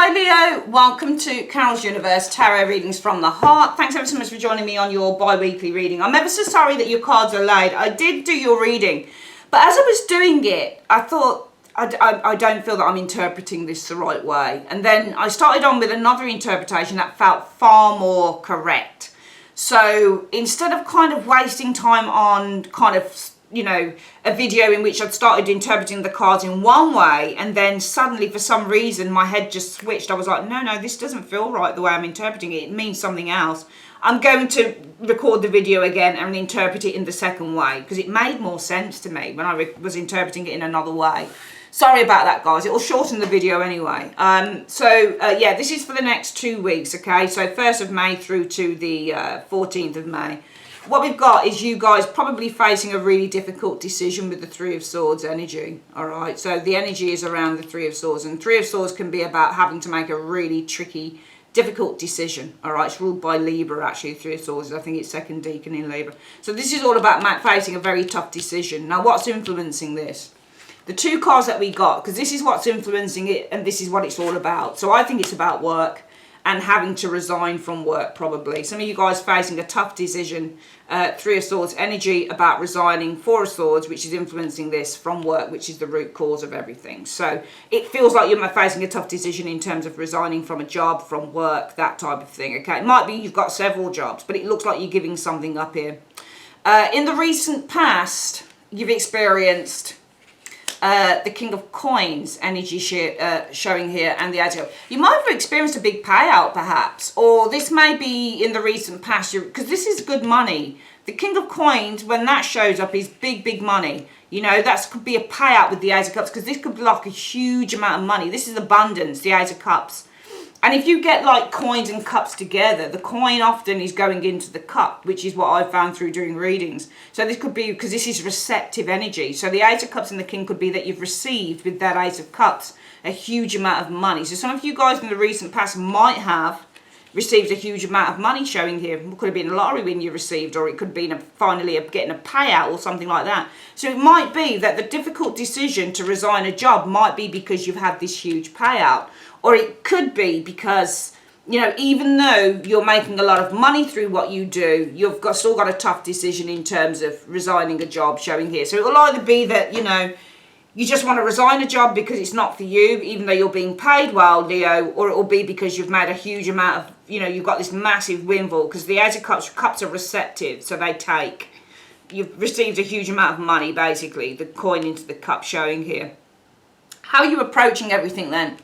Hi Leo, welcome to Carol's Universe Tarot Readings from the Heart. Thanks ever so much for joining me on your bi-weekly reading. I'm ever so sorry that your cards are late. I did do your reading, but as I was doing it, I thought, I don't feel that I'm interpreting this the right way. And then I started on with another interpretation that felt far more correct. So instead of kind of wasting time on kind of, you know, a video in which I'd started interpreting the cards in one way and then suddenly for some reason my head just switched. I was like, no, this doesn't feel right the way I'm interpreting it. It means something else. I'm going to record the video again and interpret it in the second way because it made more sense to me when I was interpreting it in another way. Sorry about that, guys. It will shorten the video anyway. Yeah, this is for the next 2 weeks, okay? So 1st of May through to the 14th of May. What we've got is you guys probably facing a really difficult decision with the Three of Swords energy, all right? So the energy is around the Three of Swords, and Three of Swords can be about having to make a really tricky, difficult decision, all right? It's ruled by Libra, actually, Three of Swords. I think it's second decan in Libra. So this is all about facing a very tough decision. Now, what's influencing this? The two cards that we got, because this is what's influencing it, and this is what it's all about. So I think it's about work and having to resign from work, probably. Some of you guys facing a tough decision, Three of Swords energy, about resigning. Four of Swords, which is influencing this, from work, which is the root cause of everything. So it feels like you're facing a tough decision in terms of resigning from a job, from work, that type of thing, okay? It might be you've got several jobs, but it looks like you're giving something up here. In the recent past, you've experienced the King of Coins energy showing here, and the Eight of Cups. You might have experienced a big payout, perhaps, or this may be in the recent past, because this is good money. The King of Coins, when that shows up, is big money. You know, that could be a payout with the Eight of Cups, because this could block a huge amount of money. This is abundance, the Eight of Cups. And if you get like coins and cups together, the coin often is going into the cup, which is what I've found through doing readings. So this could be, because this is receptive energy. So the Eight of Cups and the King could be that you've received with that Eight of Cups a huge amount of money. So some of you guys in the recent past might have received a huge amount of money showing here. It could have been a lottery win you received, or it could be finally getting a payout or something like that. So it might be that the difficult decision to resign a job might be because you've had this huge payout. Or it could be because, you know, even though you're making a lot of money through what you do, you've still got a tough decision in terms of resigning a job showing here. So it will either be that, you know, you just want to resign a job because it's not for you, even though you're being paid well, Leo, or it will be because you've made a huge amount of, you know, you've got this massive windfall, because the Eight of Cups are receptive, so they take. You've received a huge amount of money, basically, the coin into the cup showing here. How are you approaching everything then?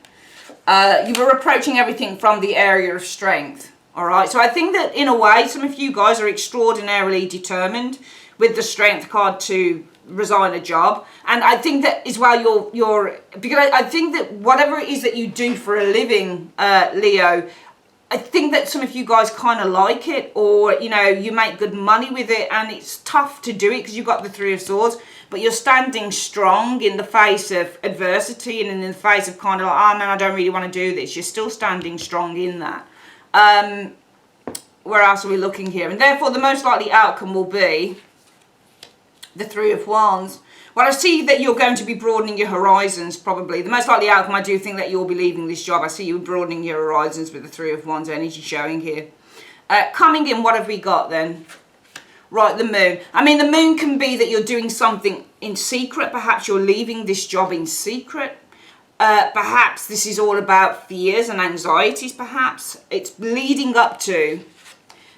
You were approaching everything from the area of strength, all right? So I think that in a way, some of you guys are extraordinarily determined with the strength card to resign a job. And I think that as well, because I think that whatever it is that you do for a living, Leo, I think that some of you guys kind of like it, or, you know, you make good money with it, and it's tough to do it because you've got the Three of Swords, but you're standing strong in the face of adversity and in the face of kind of like, oh man, I don't really want to do this. You're still standing strong in that. Where else are we looking here? And therefore, the most likely outcome will be the Three of Wands. Well, I see that you're going to be broadening your horizons, probably. The most likely outcome, I do think that you'll be leaving this job. I see you broadening your horizons with the Three of Wands energy showing here. Coming in, what have we got then? Right, the Moon. I mean, the Moon can be that you're doing something in secret. Perhaps you're leaving this job in secret. Perhaps this is all about fears and anxieties, perhaps. It's leading up to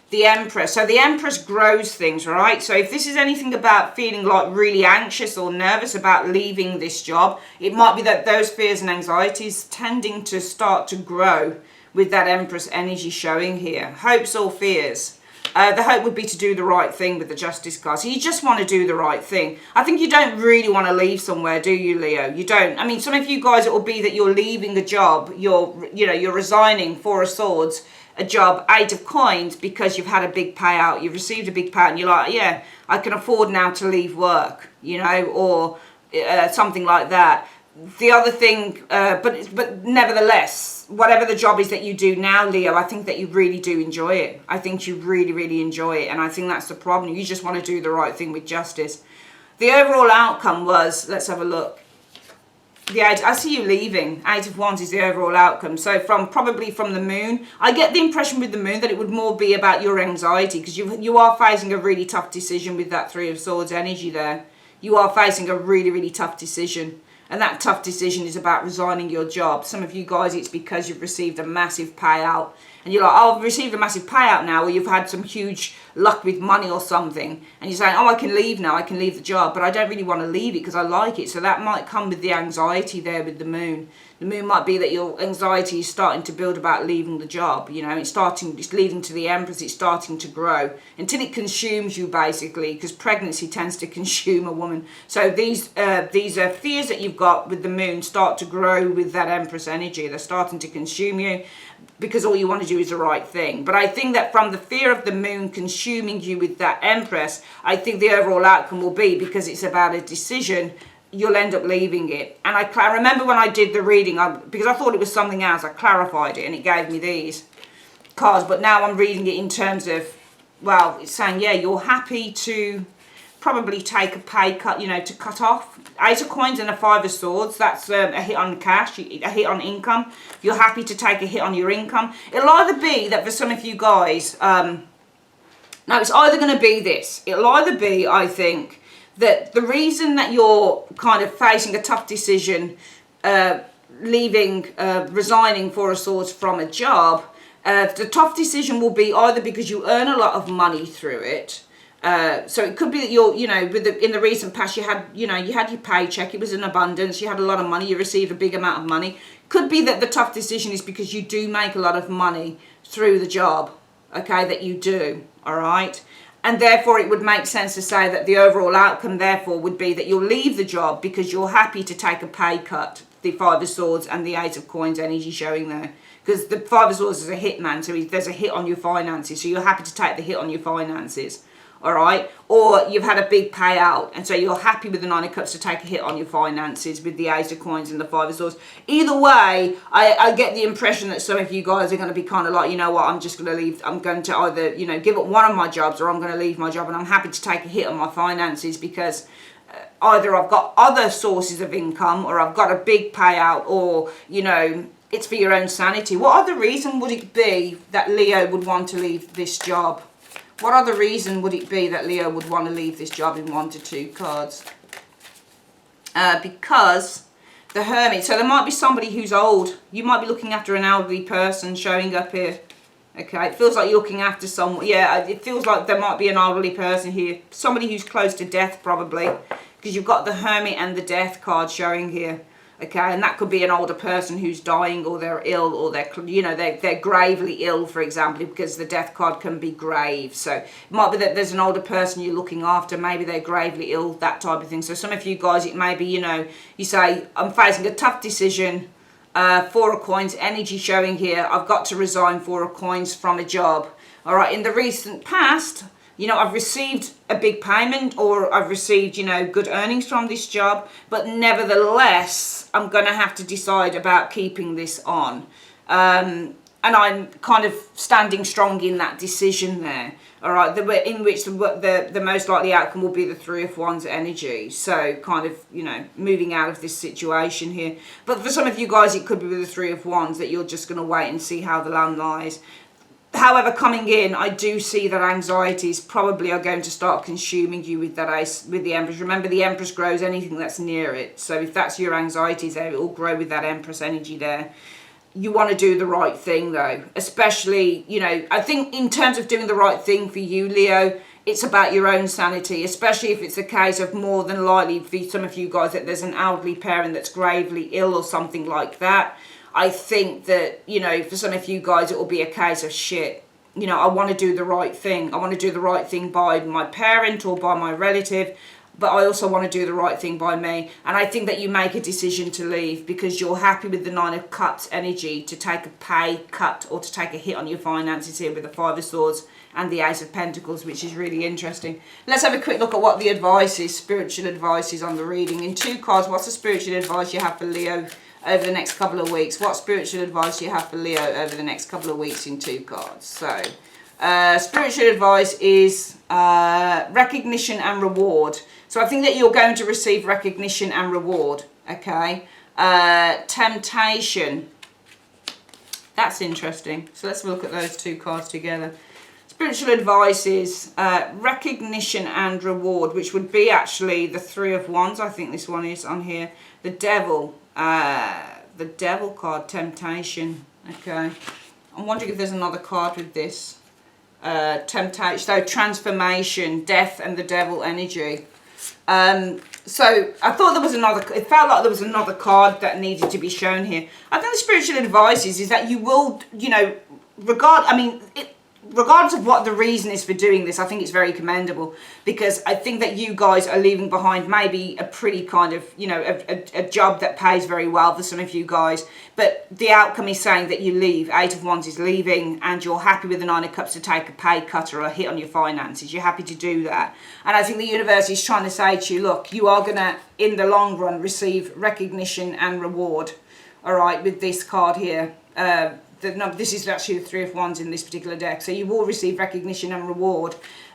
the Empress. So the Empress grows things, right? So if this is anything about feeling like really anxious or nervous about leaving this job, it might be that those fears and anxieties tending to start to grow with that Empress energy showing here. Hopes or fears. The hope would be to do the right thing with the Justice card. So you just want to do the right thing. I think you don't really want to leave somewhere, do you, Leo? You don't. I mean, some of you guys, it will be that you're leaving a job. You're resigning, Four of Swords, a job, Eight of Coins, because you've had a big payout. You've received a big payout, and you're like, yeah, I can afford now to leave work, you know, or something like that. The other thing, but nevertheless, whatever the job is that you do now, Leo, I think that you really do enjoy it. I think you really enjoy it, and I think that's the problem. You just want to do the right thing with Justice. The overall outcome was, let's have a look. I see you leaving. Eight of Wands is the overall outcome. So probably from the moon, I get the impression with the moon that it would more be about your anxiety, because you are facing a really tough decision with that Three of Swords energy there. You are facing a really, really tough decision. And that tough decision is about resigning your job. Some of you guys, it's because you've received a massive payout. And you're like, oh, I've received a massive payout now, or you've had some huge luck with money or something. And you're saying, oh, I can leave now, I can leave the job. But I don't really want to leave it because I like it. So that might come with the anxiety there with the moon. The moon might be that your anxiety is starting to build about leaving the job. You know, it's leading to the Empress, it's starting to grow until it consumes you, basically, because pregnancy tends to consume a woman. So these fears that you've got with the moon start to grow with that Empress energy. They're starting to consume you because all you want to do is the right thing. But I think that from the fear of the moon consuming you with that Empress, I think the overall outcome will be, because it's about a decision, you'll end up leaving it. And I remember when I did the reading, because I thought it was something else, I clarified it and it gave me these cards. But now I'm reading it in terms of, well, it's saying, yeah, you're happy to probably take a pay cut, you know, to cut off. Ace of Coins and a Five of Swords, that's a hit on cash, a hit on income. You're happy to take a hit on your income. It'll either be that for some of you guys, now it's either going to be this. It'll either be, I think, that the reason that you're kind of facing a tough decision, resigning Four of Swords from a job, the tough decision will be either because you earn a lot of money through it. So it could be that you're, you know, in the recent past you had your paycheck, it was in abundance, you had a lot of money, you received a big amount of money. Could be that the tough decision is because you do make a lot of money through the job, okay, that you do, all right? And therefore it would make sense to say that the overall outcome therefore would be that you'll leave the job because you're happy to take a pay cut, the Five of Swords and the Eight of Coins energy showing there. Because the Five of Swords is a hitman, so there's a hit on your finances, so you're happy to take the hit on your finances. All right, or you've had a big payout, and so you're happy with the Nine of Cups to take a hit on your finances with the Ace of Coins and the Five of Swords. Either way, I get the impression that some of you guys are going to be kind of like, you know what, I'm just going to leave. I'm going to either, you know, give up one of my jobs, or I'm going to leave my job, and I'm happy to take a hit on my finances because either I've got other sources of income, or I've got a big payout, or, you know, it's for your own sanity. What other reason would it be that Leo would want to leave this job? What other reason would it be that Leo would want to leave this job in 1 to 2 cards? Because the Hermit. So there might be somebody who's old. You might be looking after an elderly person showing up here. Okay, it feels like you're looking after someone. Yeah, it feels like there might be an elderly person here. Somebody who's close to death probably. Because you've got the Hermit and the Death card showing here. Okay, and that could be an older person who's dying, or they're ill, or they're gravely ill, for example, because the Death card can be grave. So it might be that there's an older person you're looking after, maybe they're gravely ill, that type of thing. So some of you guys, it may be, you know, you say, I'm facing a tough decision, Four of Coins energy showing here, I've got to resign Four of Coins from a job. All right, in the recent past, you know, I've received a big payment, or I've received, you know, good earnings from this job, but nevertheless, I'm going to have to decide about keeping this on. And I'm kind of standing strong in that decision there. All right, in which the most likely outcome will be the Three of Wands energy. So kind of, you know, moving out of this situation here. But for some of you guys, it could be with the Three of Wands that you're just going to wait and see how the land lies. However, coming in, I do see that anxieties probably are going to start consuming you with that Ace, with the Empress. Remember, the Empress grows anything that's near it. So if that's your anxieties there, it will grow with that Empress energy there. You want to do the right thing, though. Especially, you know, I think in terms of doing the right thing for you, Leo, it's about your own sanity. Especially if it's a case of more than likely for some of you guys that there's an elderly parent that's gravely ill or something like that. I think that, you know, for some of you guys, it will be a case of shit. You know, I want to do the right thing. I want to do the right thing by my parent or by my relative, but I also want to do the right thing by me. And I think that you make a decision to leave because you're happy with the Nine of Cups energy to take a pay cut or to take a hit on your finances here with the Five of Swords and the Ace of Pentacles, which is really interesting. Let's have a quick look at what the advice is, spiritual advice is on the reading. In 2 cards, what's the spiritual advice you have for Leo over the next couple of weeks? What spiritual advice you have for Leo over the next couple of weeks in 2 cards? So, spiritual advice is recognition and reward. So I think that you're going to receive recognition and reward, okay? Temptation. That's interesting. So let's look at those two cards together. Spiritual advice is recognition and reward, which would be actually the Three of Wands. I think this one is on here. The Devil card, temptation. Okay. I'm wondering if there's another card with this. Temptation, so transformation, death, and the devil energy. So I thought there was it felt like there was another card that needed to be shown here. I think the spiritual advice is that you will, regardless of what the reason is for doing this, I think it's very commendable, because I think that you guys are leaving behind maybe a pretty kind of, a job that pays very well for some of you guys, but the outcome is saying that you leave. Eight of Wands is leaving, and you're happy with the Nine of Cups to take a pay cut or a hit on your finances. You're happy to do that. And I think the universe is trying to say to you, look, you are going to, in the long run, receive recognition and reward, all right, with this card here. This is actually the Three of Wands in this particular deck. So you will receive recognition and reward,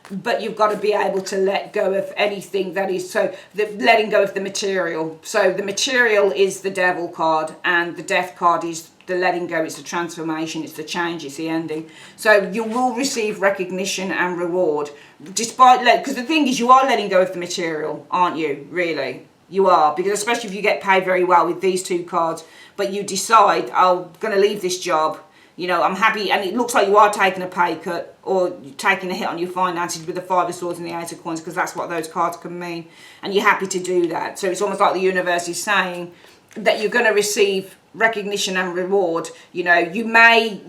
but you've got to be able to let go of anything that is, letting go of the material. So the material is the Devil card, and the Death card is the letting go. It's the transformation, it's the change, it's the ending. So you will receive recognition and reward, because the thing is, you are letting go of the material, aren't you, really? You are, because especially if you get paid very well with these two cards, but you decide, I'm going to leave this job, I'm happy, and it looks like you are taking a pay cut or taking a hit on your finances with the Five of Swords and the Eight of Coins, because that's what those cards can mean, and you're happy to do that. So it's almost like the universe is saying that you're going to receive recognition and reward. You may,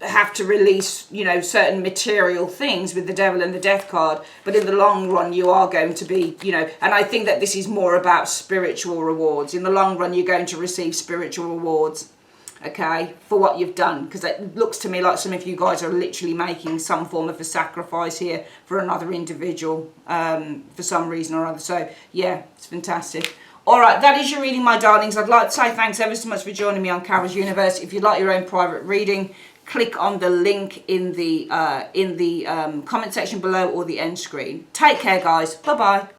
have to release, certain material things with the Devil and the Death card, but in the long run, you are going to be, and I think that this is more about spiritual rewards. In the long run, you're going to receive spiritual rewards, okay, for what you've done, because it looks to me like some of you guys are literally making some form of a sacrifice here for another individual, for some reason or other. So yeah, it's fantastic. All right, that is your reading, my darlings. I'd like to say thanks ever so much for joining me on Carol's Universe. If you'd like your own private reading, click on the link in the comment section below or the end screen. Take care, guys. Bye-bye.